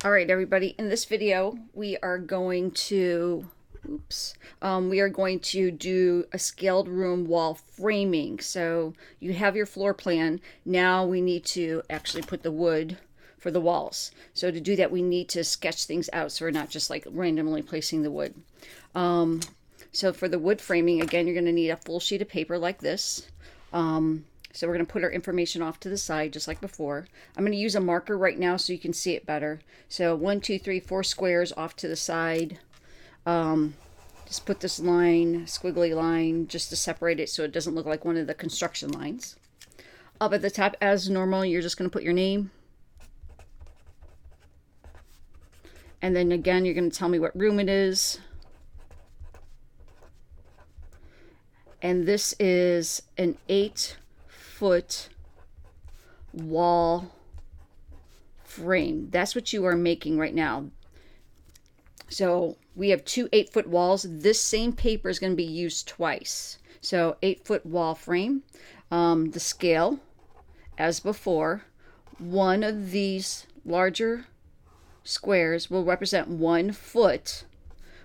All right, everybody, in this video, we are going to, we are going to do a scaled room wall framing. So you have your floor plan. Now we need to actually put the wood for the walls. So to do that, we need to sketch things out so we're not just like randomly placing the wood. So for the wood framing, again, you're going to need a full sheet of paper like this. So we're going to put our information off to the side just like before. I'm going to use a marker right now so you can see it better. So 1, 2, 3, 4 squares off to the side. Just put this line, squiggly line, just to separate it so it doesn't look like one of the construction lines. Up at the top, as normal, you're just going to put your name. And then again, you're going to tell me what room it is. And this is an 8-foot wall frame. That's what you are making right now. So we have two 8-foot walls. This same paper is going to be used twice. So 8-foot wall frame. The scale, as before, one of these larger squares will represent 1 foot,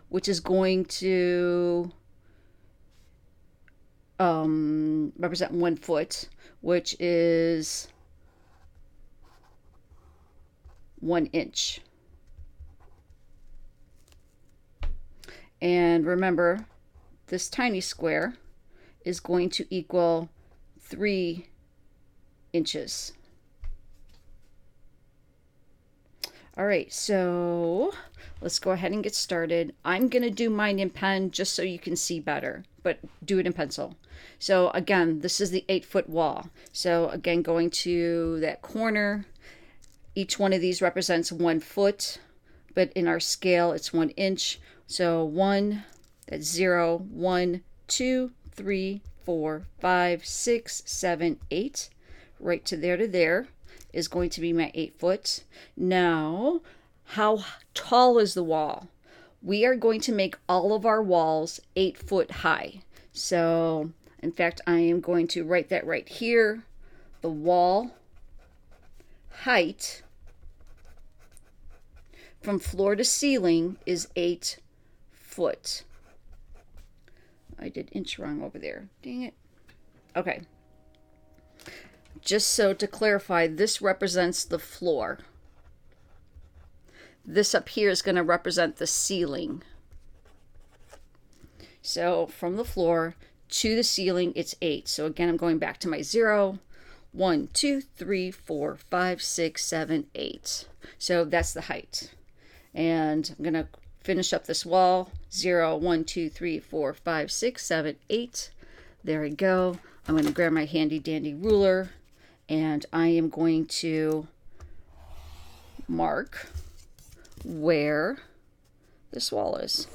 which is going to represent 1 foot, which is 1 inch. And remember, this tiny square is going to equal 3 inches. All right, so let's go ahead and get started. I'm going to do mine in pen just so you can see better, but do it in pencil. So again, this is the 8-foot wall. So again, going to that corner, each one of these represents 1 foot, but in our scale, it's 1 inch. So 1, that's 0, 1, 2, 3, 4, 5, 6, 7, 8, right to there is going to be my 8 foot. Now, how tall is the wall? We are going to make all of our walls 8 foot high. So, in fact, I am going to write that right here. The wall height from floor to ceiling is 8 foot. I did inch wrong over there. Dang it. Okay. Just so to clarify, this represents the floor. This up here is going to represent the ceiling. So from the floor to the ceiling, it's 8. So again, I'm going back to my 0. 1, 2, 3, 4, 5, 6, 7, 8. So that's the height. And I'm going to finish up this wall. 0, 1, 2, 3, 4, 5, 6, 7, 8. There we go. I'm going to grab my handy dandy ruler. And I am going to mark where this wall is.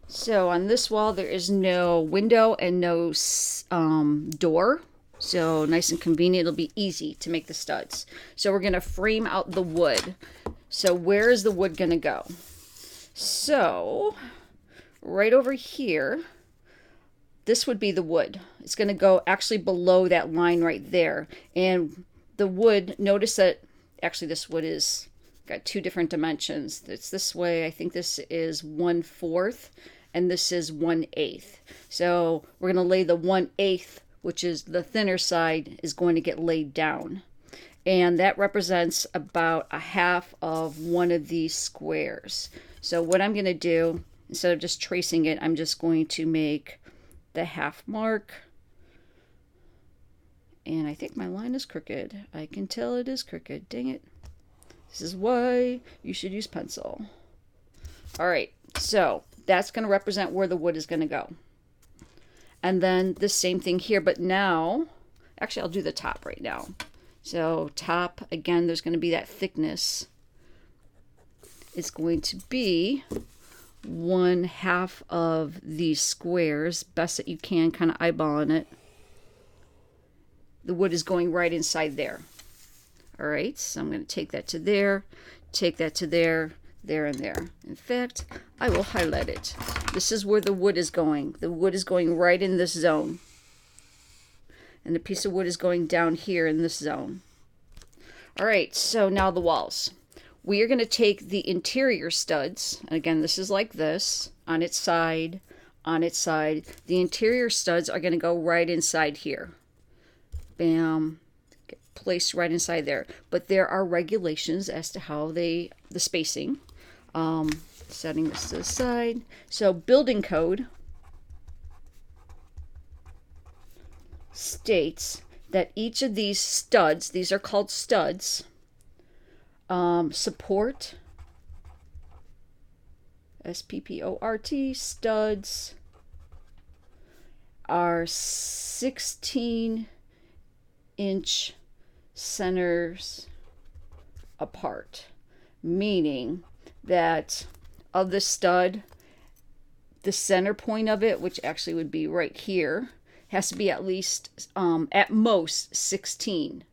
So on this wall, there is no window and no door. So nice and convenient. It'll be easy to make the studs. So we're going to frame out the wood. So where is the wood going to go? So right over here, this would be the wood. It's going to go actually below that line right there. And the wood, notice that actually this wood is got 2 different dimensions. It's this way. I think this is 1/4 and this is 1/8. So we're going to lay the 1/8, which is the thinner side, is going to get laid down. And that represents about a half of one of these squares. So what I'm going to do, instead of just tracing it, I'm just going to make the half mark. And I think my line is crooked. I can tell it is crooked. Dang it. This is why you should use pencil. All right, so that's going to represent where the wood is going to go. And then the same thing here, but now, actually I'll do the top right now. So top, again, there's going to be that thickness. It's going to be 1/2 of these squares, best that you can, kind of eyeballing it. The wood is going right inside there. All right, so I'm going to take that to there, take that to there, there and there. In fact, I will highlight it. This is where the wood is going. The wood is going right in this zone. And the piece of wood is going down here in this zone. All right, so now the walls. We are going to take the interior studs, and again, this is like this, on its side, on its side. The interior studs are going to go right inside here. Bam. Get placed right inside there. But there are regulations as to how the spacing. Setting this to the side. So building code states that each of these studs, these are called studs, support, S-P-P-O-R-T, studs are 16-inch centers apart, meaning that of the stud, the center point of it, which actually would be right here, has to be at least, at most, 16.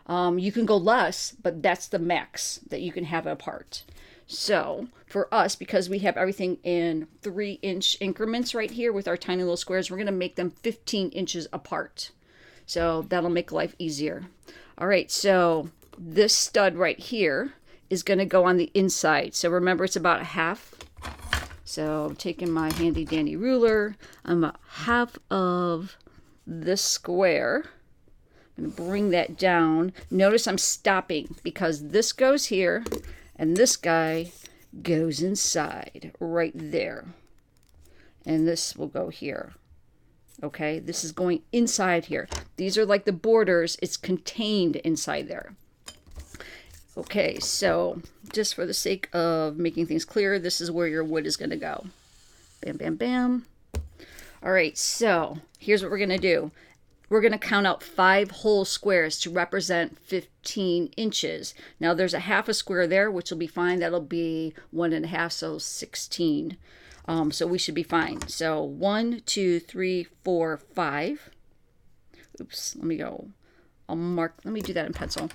You can go less, but that's the max that you can have apart. So for us, because we have everything in 3-inch increments right here with our tiny little squares, we're going to make them 15 inches apart. So that'll make life easier. All right, so this stud right here is going to go on the inside. So remember, it's about a half. So I'm taking my handy dandy ruler. I'm about half of this square. I'm going to bring that down. Notice I'm stopping because this goes here and this guy goes inside right there. And this will go here. Okay, this is going inside here. These are like the borders. It's contained inside there. Okay, so just for the sake of making things clear, this is where your wood is going to go. Bam, bam, bam. All right, so here's what we're going to do. We're going to count out 5 whole squares to represent 15 inches. Now there's a half a square there, which will be fine. That'll be 1.5, so 16. So we should be fine. So 1, 2, 3, 4, 5. Oops, let me go. I'll mark, let me do that in pencil.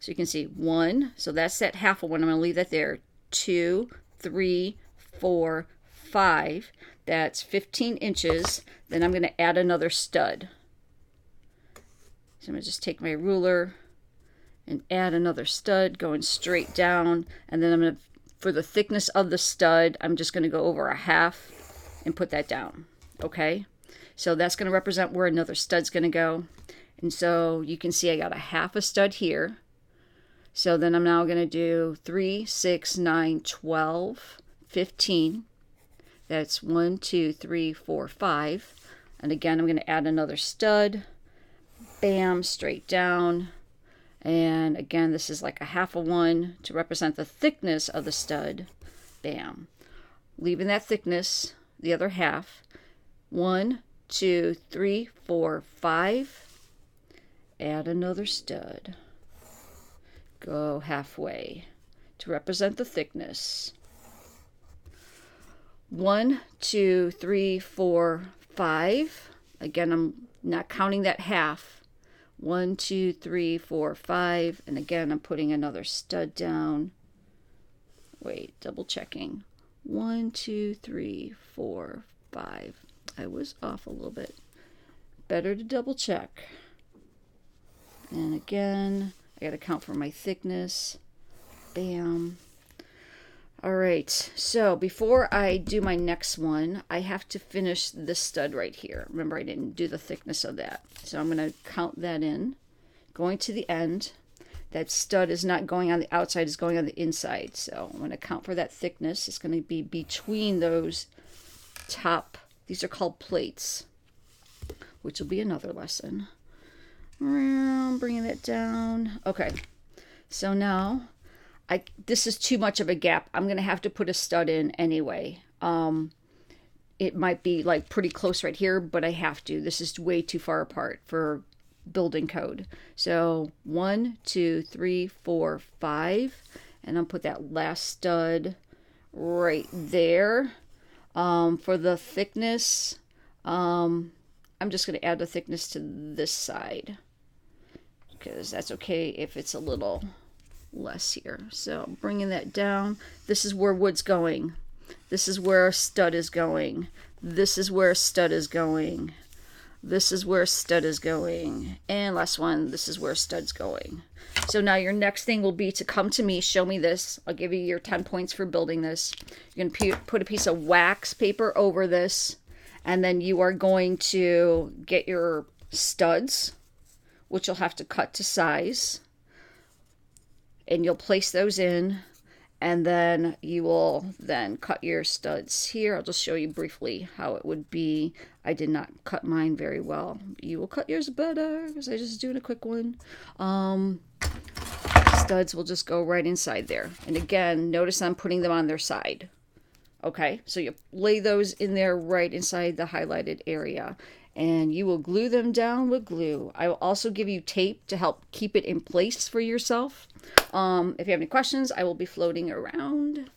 So you can see 1, so that's that half of one. I'm going to leave that there. 2, 3, 4, 5. That's 15 inches. Then I'm going to add another stud. So I'm going to just take my ruler and add another stud going straight down. And then I'm going to, for the thickness of the stud, I'm just going to go over a half and put that down. Okay? So that's going to represent where another stud's going to go. And so you can see I got a half a stud here. So then I'm now going to do 3, 6, 9, 12, 15. That's 1, 2, 3, 4, 5. And again, I'm going to add another stud. Bam, straight down. And again, this is like a half of one to represent the thickness of the stud. Bam. Leaving that thickness, the other half. 1, 2, 3, 4, 5. Add another stud. Go halfway to represent the thickness. 1, 2, 3, 4, 5. Again, I'm not counting that half. 1, 2, 3, 4, 5. And again, I'm putting another stud down. Wait, double checking. 1, 2, 3, 4, 5. I was off a little bit. Better to double check. And again, I got to count for my thickness. Bam. All right, so before I do my next one, I have to finish this stud right here. Remember, I didn't do the thickness of that. So I'm going to count that in. Going to the end. That stud is not going on the outside, it's going on the inside. So I'm going to count for that thickness. It's going to be between those top, these are called plates, which will be another lesson. Bringing it down. Okay, so now this is too much of a gap. I'm going to have to put a stud in anyway. It might be like pretty close right here, but I have to. This is way too far apart for building code. So 1, 2, 3, 4, 5. And I'll put that last stud right there. For the thickness, I'm just going to add the thickness to this side, because that's okay if it's a little less here. So bringing that down. This is where wood's going. This is where a stud is going. This is where a stud is going. this is where stud is going. And last one, this is where stud's going. So now your next thing will be to come to me, show me this. I'll give you your 10 points for building this. You're going to put a piece of wax paper over this, and then you are going to get your studs, which you'll have to cut to size, and you'll place those in, and then you will then cut your studs here. I'll just show you briefly how it would be. I did not cut mine very well. You will cut yours better because I just doing a quick one. Studs will just go right inside there. And again, notice I'm putting them on their side. Okay, so you lay those in there right inside the highlighted area. And you will glue them down with glue. I will also give you tape to help keep it in place for yourself. If you have any questions, I will be floating around.